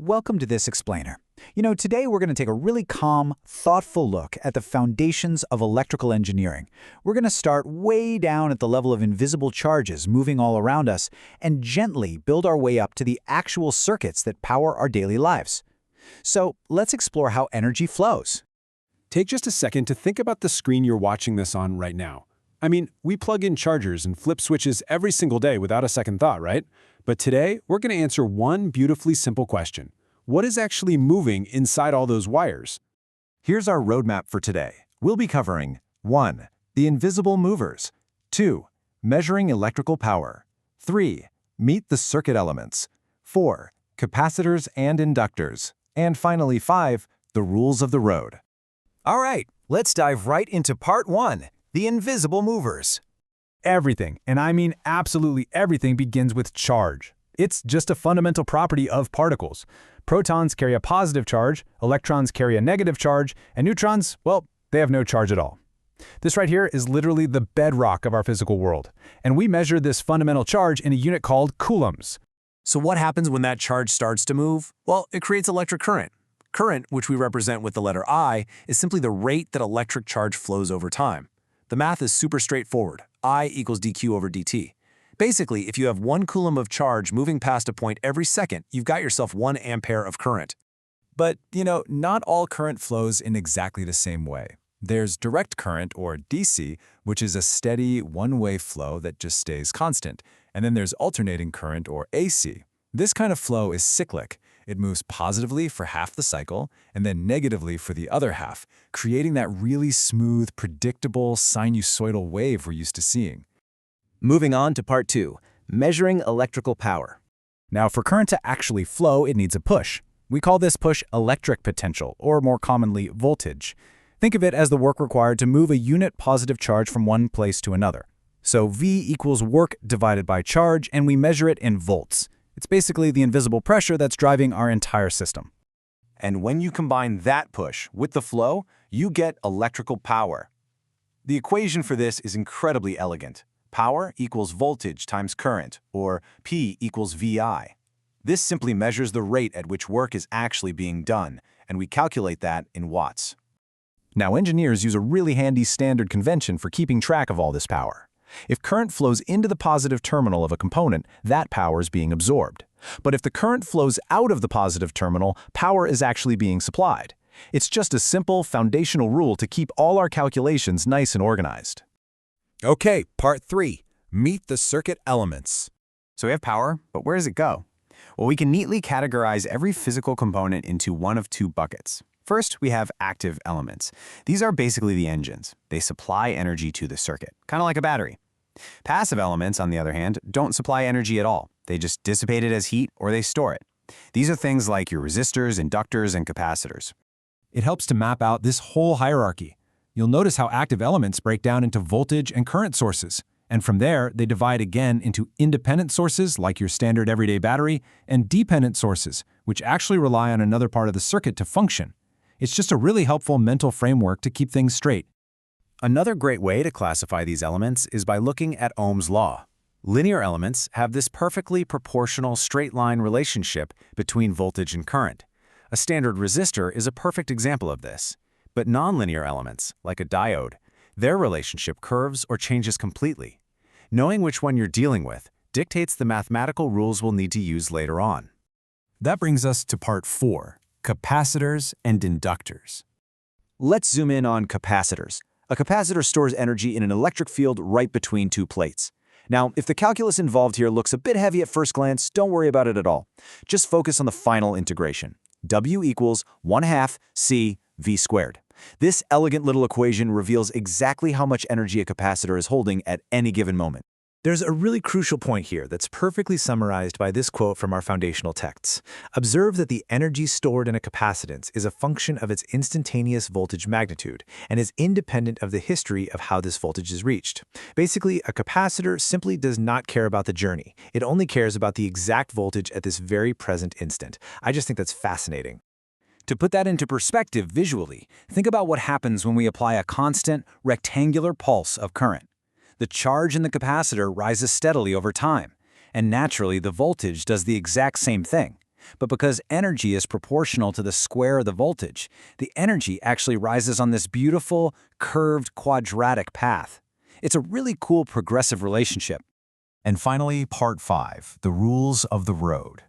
welcome to this explainer. Today we're going to take a really calm, thoughtful look at the foundations of electrical engineering. We're going to start way down at the level of invisible charges moving all around us and gently build our way up to the actual circuits that power our daily lives. So let's explore how energy flows. Take just a second to think about the screen you're watching this on right now. I mean, we plug in chargers and flip switches every single day without a second thought, right? But today, we're going to answer one beautifully simple question. What is actually moving inside all those wires? Here's our roadmap for today. We'll be covering 1. The invisible movers. 2. Measuring electrical power. 3. Meet the circuit elements. 4. Capacitors and inductors. And finally 5. The rules of the road. All right, let's dive right into part 1, the invisible movers. Everything, and I mean absolutely everything, begins with charge. It's just a fundamental property of particles. Protons carry a positive charge, electrons carry a negative charge, and neutrons, well, they have no charge at all. This right here is literally the bedrock of our physical world, and we measure this fundamental charge in a unit called coulombs. So what happens when that charge starts to move? Well, it creates electric current. Current, which we represent with the letter I, is simply the rate that electric charge flows over time. The math is super straightforward. I equals dq over dt. Basically, if you have 1 coulomb of charge moving past a point every second, you've got yourself 1 ampere of current. But, not all current flows in exactly the same way. There's direct current, or DC, which is a steady, one-way flow that just stays constant. And then there's alternating current, or AC. This kind of flow is cyclic. It moves positively for half the cycle and then negatively for the other half, creating that really smooth, predictable sinusoidal wave we're used to seeing. Moving on to part 2, measuring electrical power. Now, for current to actually flow, it needs a push. We call this push electric potential, or more commonly, voltage. Think of it as the work required to move a unit positive charge from one place to another. So V equals work divided by charge, and we measure it in volts. It's basically the invisible pressure that's driving our entire system. And when you combine that push with the flow, you get electrical power. The equation for this is incredibly elegant. Power equals voltage times current, or P equals VI. This simply measures the rate at which work is actually being done, and we calculate that in watts. Now, engineers use a really handy standard convention for keeping track of all this power. If current flows into the positive terminal of a component, that power is being absorbed. But if the current flows out of the positive terminal, power is actually being supplied. It's just a simple, foundational rule to keep all our calculations nice and organized. Okay, part 3, meet the circuit elements. So we have power, but where does it go? Well, we can neatly categorize every physical component into one of 2 buckets. First, we have active elements. These are basically the engines. They supply energy to the circuit, kind of like a battery. Passive elements, on the other hand, don't supply energy at all. They just dissipate it as heat or they store it. These are things like your resistors, inductors, and capacitors. It helps to map out this whole hierarchy. You'll notice how active elements break down into voltage and current sources. And from there, they divide again into independent sources, like your standard everyday battery, and dependent sources, which actually rely on another part of the circuit to function. It's just a really helpful mental framework to keep things straight. Another great way to classify these elements is by looking at Ohm's law. Linear elements have this perfectly proportional straight-line relationship between voltage and current. A standard resistor is a perfect example of this. But nonlinear elements, like a diode, their relationship curves or changes completely. Knowing which one you're dealing with dictates the mathematical rules we'll need to use later on. That brings us to part 4, capacitors and inductors. Let's zoom in on capacitors. A capacitor stores energy in an electric field right between 2 plates. Now, if the calculus involved here looks a bit heavy at first glance, don't worry about it at all. Just focus on the final integration. W equals 1/2 C V squared. This elegant little equation reveals exactly how much energy a capacitor is holding at any given moment. There's a really crucial point here that's perfectly summarized by this quote from our foundational texts. Observe that the energy stored in a capacitance is a function of its instantaneous voltage magnitude and is independent of the history of how this voltage is reached. Basically, a capacitor simply does not care about the journey. It only cares about the exact voltage at this very present instant. I just think that's fascinating. To put that into perspective visually, think about what happens when we apply a constant, rectangular pulse of current. The charge in the capacitor rises steadily over time, and naturally the voltage does the exact same thing. But because energy is proportional to the square of the voltage, the energy actually rises on this beautiful, curved, quadratic path. It's a really cool progressive relationship. And finally, part 5, the rules of the road.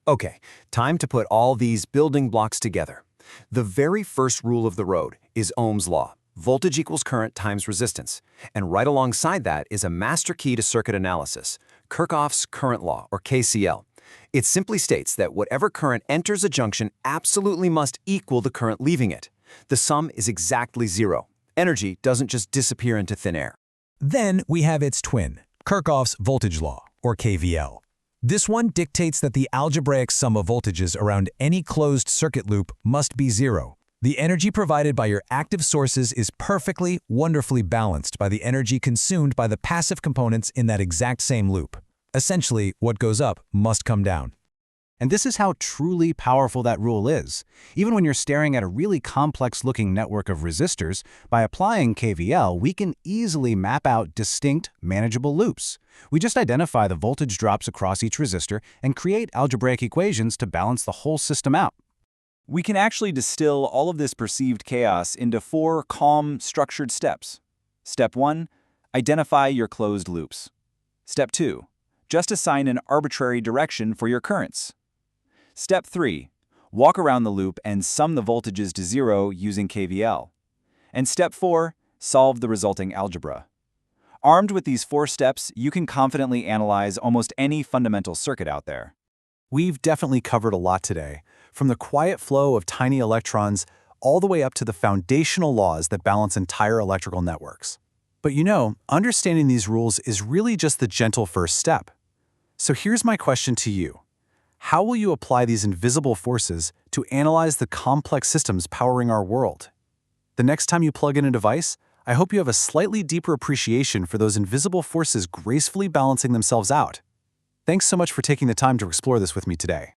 Okay, time to put all these building blocks together. The very first rule of the road is Ohm's law. Voltage equals current times resistance. And right alongside that is a master key to circuit analysis, Kirchhoff's current law, or KCL. It simply states that whatever current enters a junction absolutely must equal the current leaving it. The sum is exactly zero. Energy doesn't just disappear into thin air. Then we have its twin, Kirchhoff's voltage law, or KVL. This one dictates that the algebraic sum of voltages around any closed circuit loop must be zero. The energy provided by your active sources is perfectly, wonderfully balanced by the energy consumed by the passive components in that exact same loop. Essentially, what goes up must come down. And this is how truly powerful that rule is. Even when you're staring at a really complex-looking network of resistors, by applying KVL, we can easily map out distinct, manageable loops. We just identify the voltage drops across each resistor and create algebraic equations to balance the whole system out. We can actually distill all of this perceived chaos into 4 calm, structured steps. Step 1, identify your closed loops. Step 2, just assign an arbitrary direction for your currents. Step 3, walk around the loop and sum the voltages to zero using KVL. And Step 4, solve the resulting algebra. Armed with these 4 steps, you can confidently analyze almost any fundamental circuit out there. We've definitely covered a lot today, from the quiet flow of tiny electrons all the way up to the foundational laws that balance entire electrical networks. But you know, understanding these rules is really just the gentle first step. So here's my question to you. How will you apply these invisible forces to analyze the complex systems powering our world? The next time you plug in a device, I hope you have a slightly deeper appreciation for those invisible forces gracefully balancing themselves out. Thanks so much for taking the time to explore this with me today.